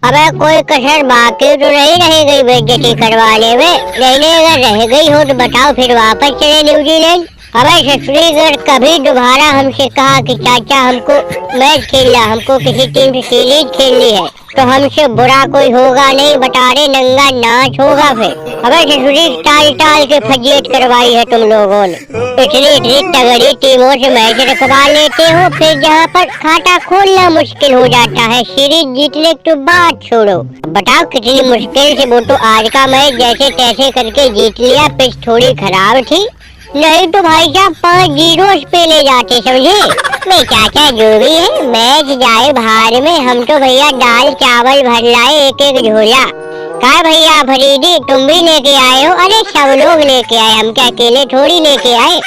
अबे कोई कसर बाकी तो नहीं रह गई बेइज्जती करवाने में। नहीं अगर रह गई हो तो बताओ, फिर वापस चले न्यूजीलैंड। अबे छत्तीसगढ़ कभी दोबारा हमसे कहा कि चाचा हमको मैच खेलना, हमको किसी टीम से सीरीज खेलनी है, तो हमसे बुरा कोई होगा नहीं, बटारे नंगा नाच होगा फिर। अबे छत्तीस टाल टाल के फजीयत करवाई है तुम लोगों ने। इतनी इतनी तगड़ी टीमों से मैच रखवा लेते हो, फिर जहाँ पर खाता खोलना मुश्किल हो जाता है, सीरीज जीतने की तो बात छोड़ो। बताओ कितनी मुश्किल से वो तो आज का मैच जैसे तैसे करके जीत लिया। पिच थोड़ी खराब थी, नहीं तो भाई साहब 5-0 पे ले जाते, समझे। मैं चाचा जो भी है मैच जाए बाहर में, हम तो भैया दाल चावल भर लाए एक एक झोला। कहा भैया फरीदी तुम भी लेके आए हो? अरे सब लोग लेके आए, हम क्या अकेले थोड़ी लेके आए।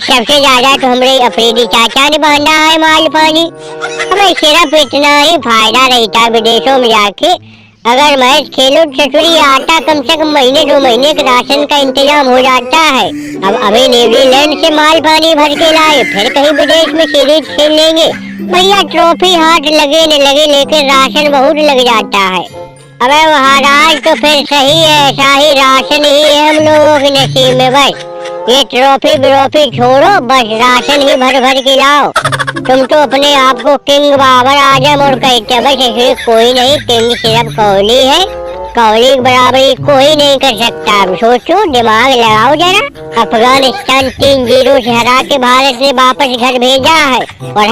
सबसे ज्यादा तो हमारे अफरीदी चाचा ने बांधा है माल पानी। हमें सिर्फ इतना ही फायदा रहता विदेशों में जाके, अगर मैच खेलो चटुरी आटा कम से कम महीने 2 महीने के राशन का इंतजाम हो जाता है। अब अभी न्यूजीलैंड से माल पानी भर के लाए, फिर कहीं विदेश में सीरीज खेल लेंगे। भैया ट्रॉफी हाथ लगे न लगे लेकिन राशन बहुत लग जाता है। अबे महाराज तो फिर सही है, शाही राशन ही है हम लोगों के नसीब में। बस ये ट्रॉफी ब्रॉफी छोड़ो, बस राशन ही भर भर के लाओ। तुम तो अपने आप को किंग बाबर आजम और कहते, बस ऐसे कोई नहीं, किंग सिर्फ कोहली है, कोहली की बराबरी कोई नहीं कर सकता। अब सोचो, दिमाग लगाओ जरा। अफगानिस्तान 3-0 से हरा के भारत ने वापस घर भेजा है, और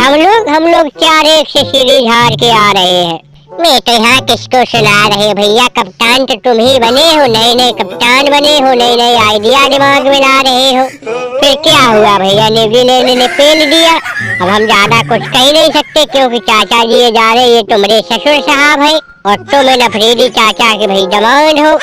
हम लोग 4-1 से सीरीज हार के आ रहे हैं। मैं तो यहाँ किसको सुना रहे भैया, कप्तान तो तुम ही बने हो, नए नए कप्तान बने हो, नए नए आइडिया दिमाग में ला रहे हो। फिर क्या हुआ भैया, न्यूजीलैंड ने पेल दिया। अब हम ज्यादा कुछ कह नहीं सकते क्योंकि चाचा जी ये जा रहे, ये तुम्हारे ससुर साहब है और तुम अफरीदी चाचा के भाई जमान हो,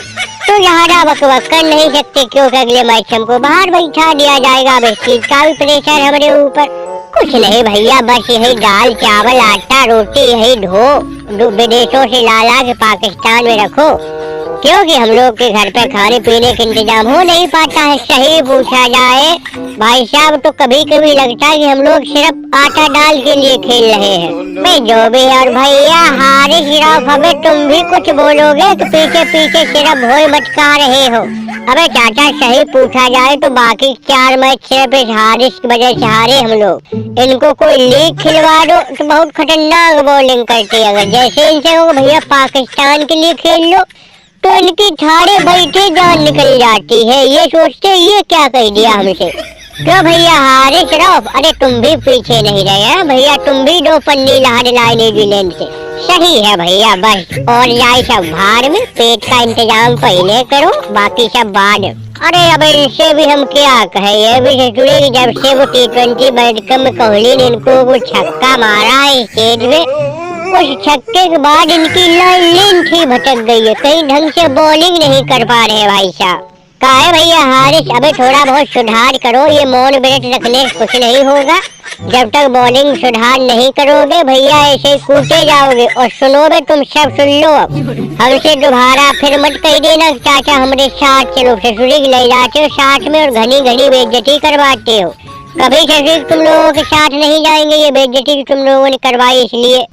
तो ज्यादा बकबक कर नहीं सकते क्योंकि अगले मैच हमको बाहर बैठा दिया जाएगा। अब इस चीज का भी प्रेशर हमारे ऊपर। कुछ नहीं भैया, बस यही दाल चावल आटा रोटी यही ढो विदेशों से ला के पाकिस्तान में रखो, क्योंकि हम लोग के घर पे खाने पीने का इंतजाम हो नहीं पाता है। सही पूछा जाए भाई साहब तो कभी कभी लगता है कि हम लोग सिर्फ आटा दाल के लिए खेल रहे हैं। मैं जो भी और भैया हारे सिर्फ हमें तुम भी कुछ बोलोगे तो पीछे पीछे सिर्फ भोई मटका रहे हो। अबे चाचा सही पूछा जाए तो बाकी 4 मैच सिर्फ इस हारिस की वजह से हारे हम लोग। इनको कोई लीग खिलवा दो तो बहुत खतरनाक बॉलिंग करती है, अगर जैसे इनसे हो भैया पाकिस्तान के लिए खेल लो तो इनकी ठाड़े बैठे जान निकल जाती है। ये सोचते ये क्या कह दिया हमसे। क्यों भैया हारे सिर्फ, अरे तुम भी पीछे नहीं रहे भैया, तुम भी 2 पन्नी लहर लाए न्यूजीलैंड से। सही है भैया, बस और जाए सब भाड़ में, पेट का इंतजाम पहले करो बाकी सब बाद। अरे अब इनसे भी हम क्या कहे, ये भी जुड़े जब से वो T20 वर्ल्ड कप में कोहली ने इनको वो छक्का मारा है स्टेज में, उस छक्के के बाद इनकी लाइन थी भटक गई है, कहीं ढंग से बॉलिंग नहीं कर पा रहे भाई साहब। काहे भैया हारिस, अबे थोड़ा बहुत सुधार करो, ये मौन व्रत रखने से कुछ नहीं होगा। जब तक बॉलिंग सुधार नहीं करोगे भैया ऐसे ही कूदते जाओगे। और सुनो बे, तुम सब सुन लो, अब हमसे दोबारा फिर मत कह देना चाचा हमारे साथ चलो, ससुरी ले जाते हो साथ में और घनी घनी बेइज्जती करवाते हो। कभी ससुरी तुम लोगों के साथ नहीं जाएंगे, ये बेइज्जती तुम लोगों ने करवाई इसलिए।